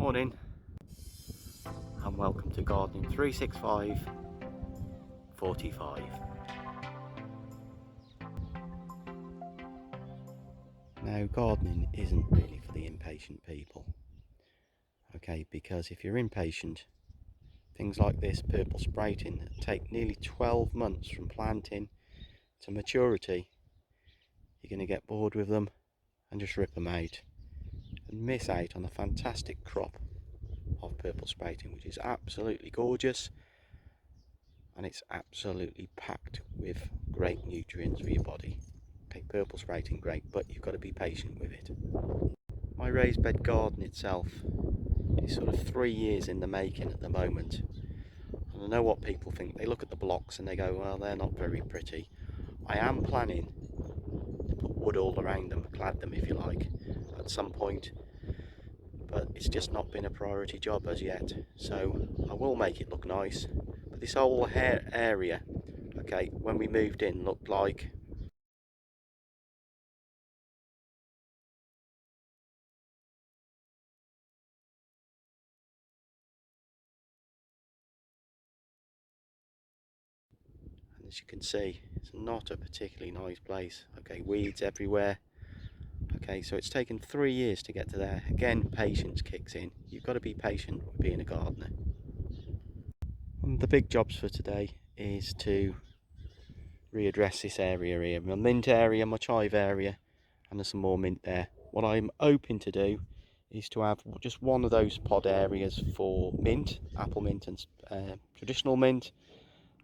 Morning and welcome to Gardening 365 45. Now, gardening isn't really for the impatient people, okay, because if you're impatient, things like this purple sprouting that take nearly 12 months from planting to maturity, you're going to get bored with them and just rip them out and miss out on a fantastic crop of purple sprouting, which is absolutely gorgeous, and it's absolutely packed with great nutrients for your body. Okay, purple sprouting, great, but you've got to be patient with it. My raised bed garden itself is sort of 3 years in the making at the moment, and I know what people think. They look at the blocks and they go, well, they're not very pretty. I am planning to put wood all around them, clad them if you like, at some point, but it's just not been a priority job as yet. So I will make it look nice. But this whole area, okay, when we moved in, looked like as you can see, it's not a particularly nice place. Okay, weeds everywhere. Okay, so it's taken 3 years to get to there. Again, patience kicks in. You've got to be patient with being a gardener. And the big jobs for today is to readdress this area here. My mint area, my chive area, and there's some more mint there. What I'm hoping to do is to have just one of those pod areas for mint, apple mint and traditional mint,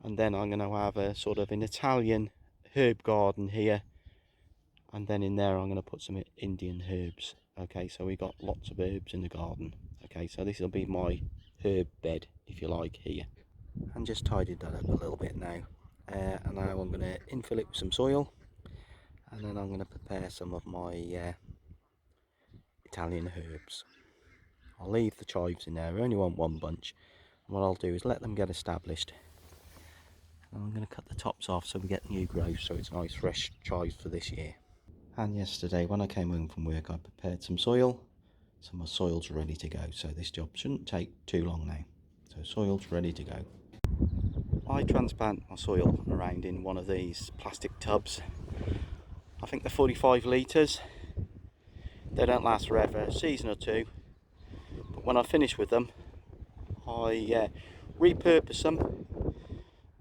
and then I'm going to have a sort of an Italian herb garden here, and then in there I'm going to put some Indian herbs. Okay, so we got lots of herbs in the garden. Okay, so this will be my herb bed, if you like, here. And just tidied that up a little bit now. And now I'm going to infill it with some soil, and then I'm going to prepare some of my Italian herbs. I'll leave the chives in there. I only want one bunch. And what I'll do is let them get established. And I'm going to cut the tops off so we get new growth, so it's nice fresh chives for this year. And yesterday when I came home from work, I prepared some soil, so my soil's ready to go. So this job shouldn't take too long now. So soil's ready to go. I transplant my soil around in one of these plastic tubs. I think they're 45 litres. They don't last forever, a season or two. But when I finish with them, I repurpose them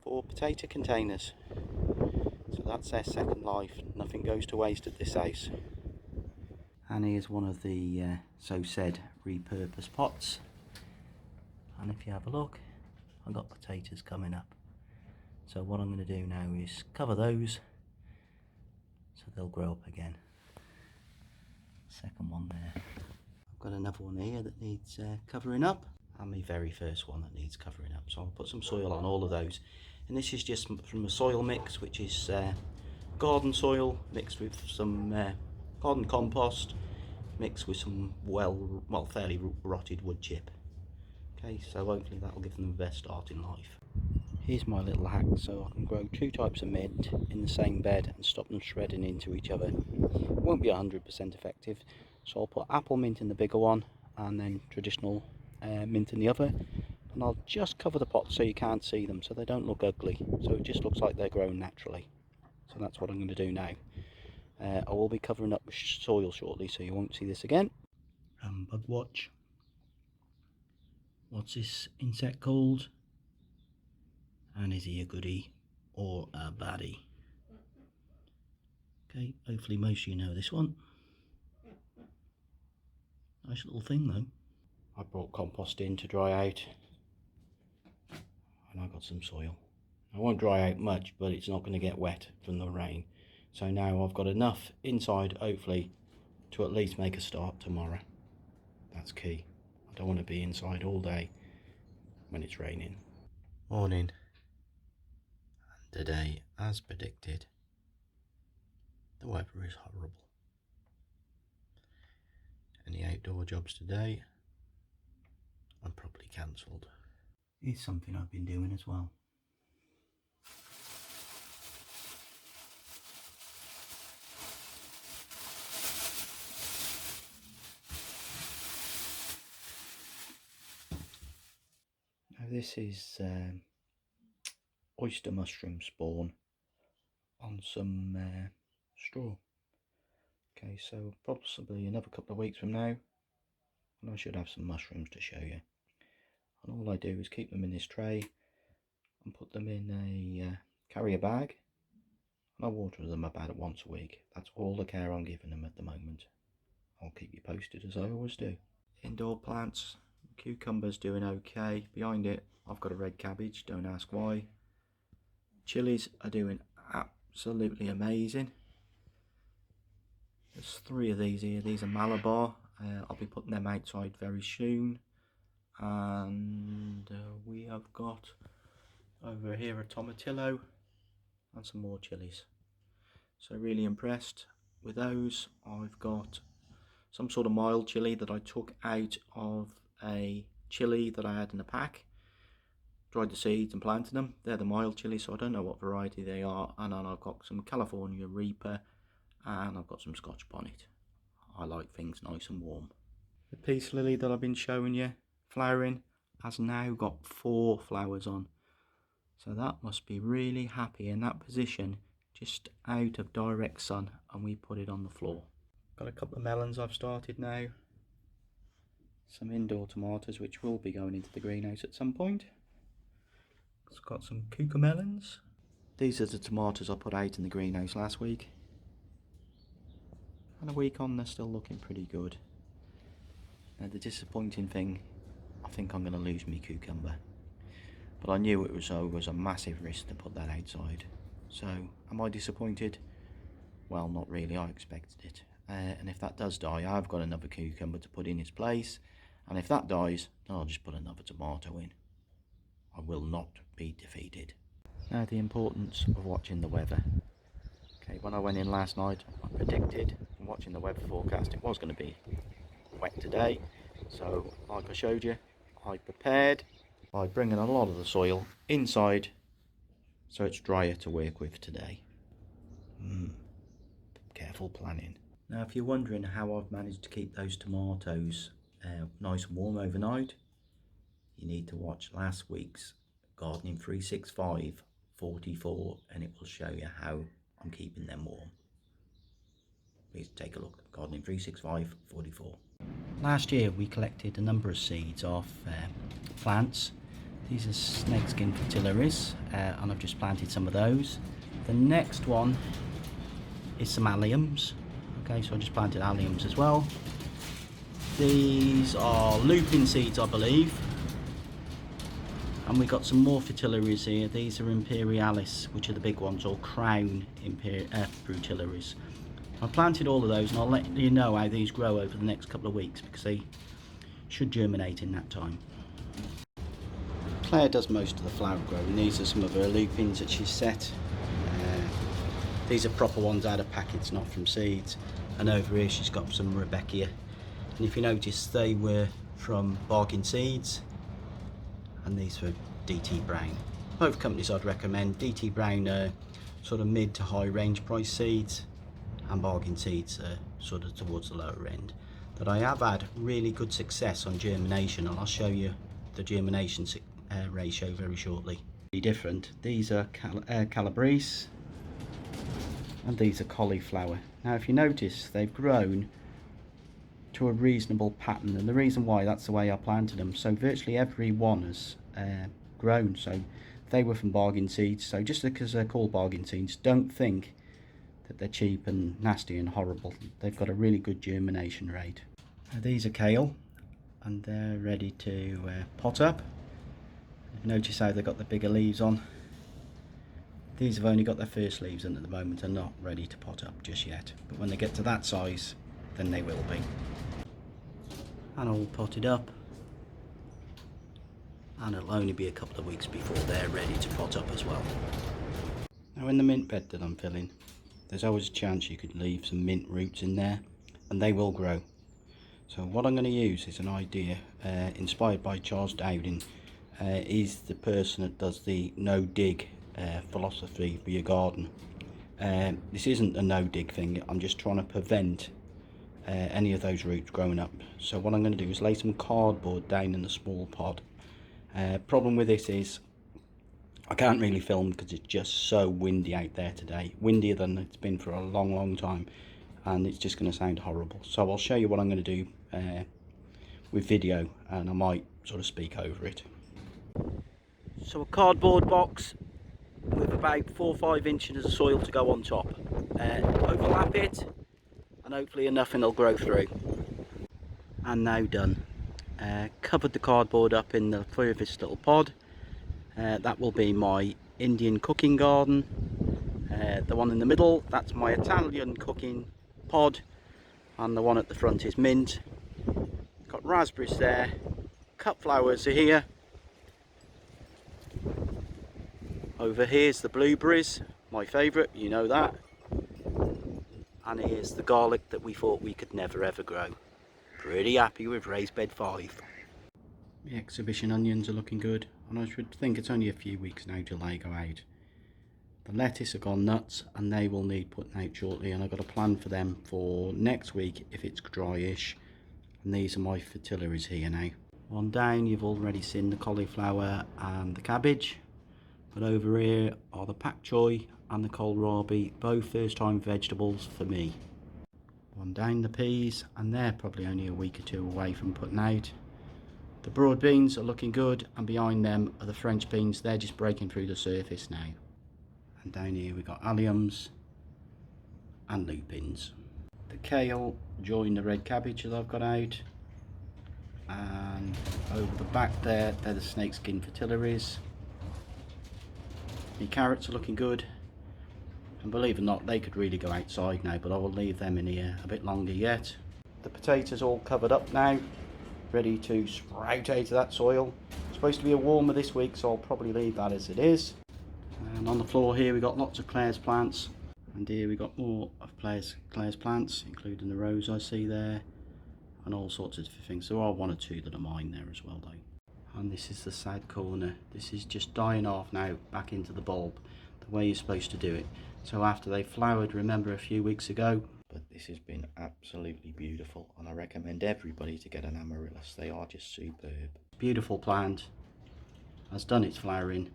for potato containers. So that's their second life. Nothing goes to waste at this house. And here's one of the so said repurposed pots. And if you have a look, I've got potatoes coming up. So what I'm going to do now is cover those so they'll grow up again. Second one there. I've got another one here that needs covering up, and my very first one that needs covering up. So I'll put some soil on all of those. And this is just from a soil mix, which is garden soil mixed with some garden compost mixed with some fairly rotted wood chip. Okay, so hopefully that'll give them the best start in life. Here's my little hack so I can grow 2 types of mint in the same bed and stop them shredding into each other. It won't be 100% effective, so I'll put apple mint in the bigger one and then traditional mint in the other, and I'll just cover the pots so you can't see them, so they don't look ugly, so it just looks like they're grown naturally. So that's what I'm going to do now. I will be covering up with soil shortly, so you won't see this again. Bug watch. What's this insect called? And is he a goodie or a baddie? Okay, hopefully most of you know this one. Nice little thing though. I brought compost in to dry out, and I got some soil. I won't dry out much, but it's not going to get wet from the rain. So now I've got enough inside, hopefully, to at least make a start tomorrow. That's key. I don't want to be inside all day when it's raining. Morning. And today, as predicted, the weather is horrible. Any outdoor jobs today are probably cancelled. It's something I've been doing as well. This is oyster mushroom spawn on some straw. Okay, so possibly another couple of weeks from now, and I should have some mushrooms to show you. And all I do is keep them in this tray and put them in a carrier bag, and I water them about once a week. That's all the care I'm giving them at the moment. I'll keep you posted as I always do. Indoor plants, cucumber's doing okay. Behind it I've got a red cabbage, don't ask why. Chilies are doing absolutely amazing. There's 3 of these here. These are Malabar. I'll be putting them outside very soon. And we have got over here a tomatillo and some more chilies. So really impressed with those. I've got some sort of mild chili that I took out of a chili that I had in a pack. Dried the seeds and planted them. They're the mild chili, so I don't know what variety they are. And then I've got some California Reaper and I've got some Scotch Bonnet. I like things nice and warm. The peace lily that I've been showing you flowering has now got 4 flowers on. So that must be really happy in that position, just out of direct sun, and we put it on the floor. Got a couple of melons I've started now. Some indoor tomatoes which will be going into the greenhouse at some point. It's got some Cucamelons. These are the tomatoes I put out in the greenhouse last week. And a week on, they're still looking pretty good. Now the disappointing thing, I think I'm going to lose my cucumber. But I knew it was always a massive risk to put that outside. So, am I disappointed? Well, not really, I expected it. And if that does die, I've got another cucumber to put in its place. And if that dies, then I'll just put another tomato in. I will not be defeated. Now the importance of watching the weather. Okay, when I went in last night, I predicted, from watching the weather forecast, it was going to be wet today. So, like I showed you, I prepared by bringing a lot of the soil inside so it's drier to work with today. Careful planning. Now if you're wondering how I've managed to keep those tomatoes nice and warm overnight, you need to watch last week's Gardening 365 44 and it will show you how I'm keeping them warm. Please take a look at Gardening 365 44. Last year we collected a number of seeds off plants. These are snakeskin fritillaries and I've just planted some of those. The next one is some alliums. Okay, so I just planted alliums as well. These are lupin seeds, I believe. And we got some more fritillaries here. These are Imperialis, which are the big ones, or crown fritillaries. I planted all of those and I'll let you know how these grow over the next couple of weeks because they should germinate in that time. Claire does most of the flower growing. These are some of her lupins that she's set. These are proper ones out of packets, not from seeds. And over here she's got some Rebecca. And if you notice, they were from Bargain Seeds. And these were DT Brown. Both companies I'd recommend. DT Brown are sort of mid to high range price seeds, and Bargain Seeds are sort of towards the lower end. But I have had really good success on germination, and I'll show you the germination ratio very shortly. Different. These are Calabrese, and these are Cauliflower. Now if you notice, they've grown to a reasonable pattern, and the reason why, that's the way I planted them. So virtually every one has grown. So they were from Bargain Seeds, so just because they're called Bargain Seeds, don't think that they're cheap and nasty and horrible. They've got a really good germination rate. Now these are kale, and they're ready to pot up. Notice how they've got the bigger leaves on. These have only got their first leaves in at the moment and not ready to pot up just yet, but when they get to that size, then they will be. And all potted up, and it'll only be a couple of weeks before they're ready to pot up as well. Now in the mint bed that I'm filling, there's always a chance you could leave some mint roots in there and they will grow. So what I'm going to use is an idea inspired by Charles Dowding. He's the person that does the no dig philosophy for your garden. This isn't a no dig thing, I'm just trying to prevent any of those roots growing up. So what I'm going to do is lay some cardboard down in the small pot Problem with this is I can't really film because it's just so windy out there today, windier than it's been for a long time, and it's just going to sound horrible. So I'll show you what I'm going to do with video, and I might sort of speak over it. So a cardboard box with about 4 or 5 inches of soil to go on top. Overlap it and hopefully nothing will grow through. And now done. Covered the cardboard up in the furthest little pod. That will be my Indian cooking garden. The one in the middle, that's my Italian cooking pod, and the one at the front is mint. Got raspberries there, cut flowers are here. Over here's the blueberries, my favourite, you know that. And here's the garlic that we thought we could never ever grow. Pretty happy with raised bed 5. The exhibition onions are looking good, and I should think it's only a few weeks now till they go out. The lettuce have gone nuts and they will need putting out shortly, and I've got a plan for them for next week if it's dryish. And these are my fritillaries here now. On down you've already seen the cauliflower and the cabbage, but over here are the Pak Choi and the Kohl Rabi, both first time vegetables for me. On down the peas, and they're probably only a week or 2 away from putting out. The broad beans are looking good, and behind them are the French beans. They're just breaking through the surface now. And down here we've got alliums and lupins. The kale join the red cabbage that I've got out, and over the back there, they're the snakeskin fritillaries. The carrots are looking good, and believe it or not, they could really go outside now, but I will leave them in here a bit longer yet. The potatoes all covered up now, ready to sprout out of that soil. It's supposed to be a warmer this week, so I'll probably leave that as it is. And on the floor here we got lots of Claire's plants, and here we got more of Claire's plants, including the rose I see there, and all sorts of different things. There are 1 or 2 that are mine there as well though. And this is the sad corner. This is just dying off now back into the bulb, the way you're supposed to do it. So after they flowered, remember a few weeks ago. But this has been absolutely beautiful, and I recommend everybody to get an Amaryllis. They are just superb. Beautiful plant, has done its flowering.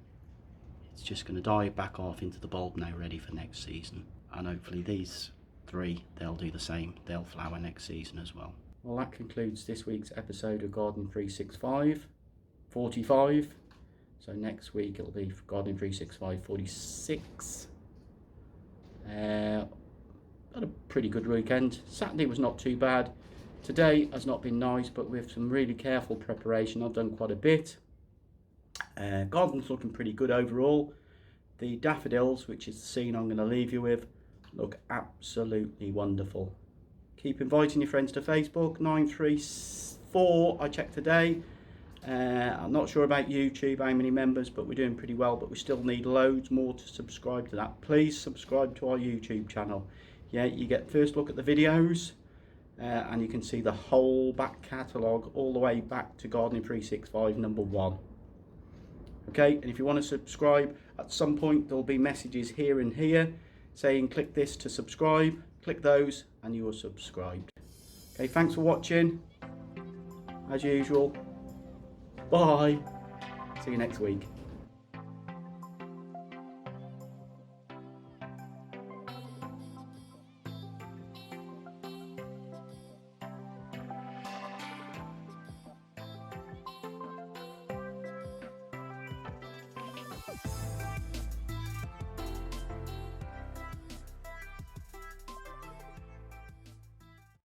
It's just going to die back off into the bulb now, ready for next season. And hopefully these 3, they'll do the same. They'll flower next season as well. Well, that concludes this week's episode of Garden 365, 45. So next week it'll be Garden 365, 46. Had a pretty good weekend. Saturday was not too bad. Today has not been nice, but with some really careful preparation I've done quite a bit. Garden's looking pretty good overall. The daffodils, which is the scene I'm going to leave you with, look absolutely wonderful. Keep inviting your friends to Facebook. 934 I checked today. I'm not sure about YouTube, how many members, but we're doing pretty well, but we still need loads more to subscribe to that. Please subscribe to our YouTube channel. Yeah, you get first look at the videos, and you can see the whole back catalogue all the way back to Gardening 365 number 1. Okay, and if you want to subscribe, at some point there'll be messages here and here saying click this to subscribe. Click those and you are subscribed. Okay, thanks for watching. As usual, bye. See you next week.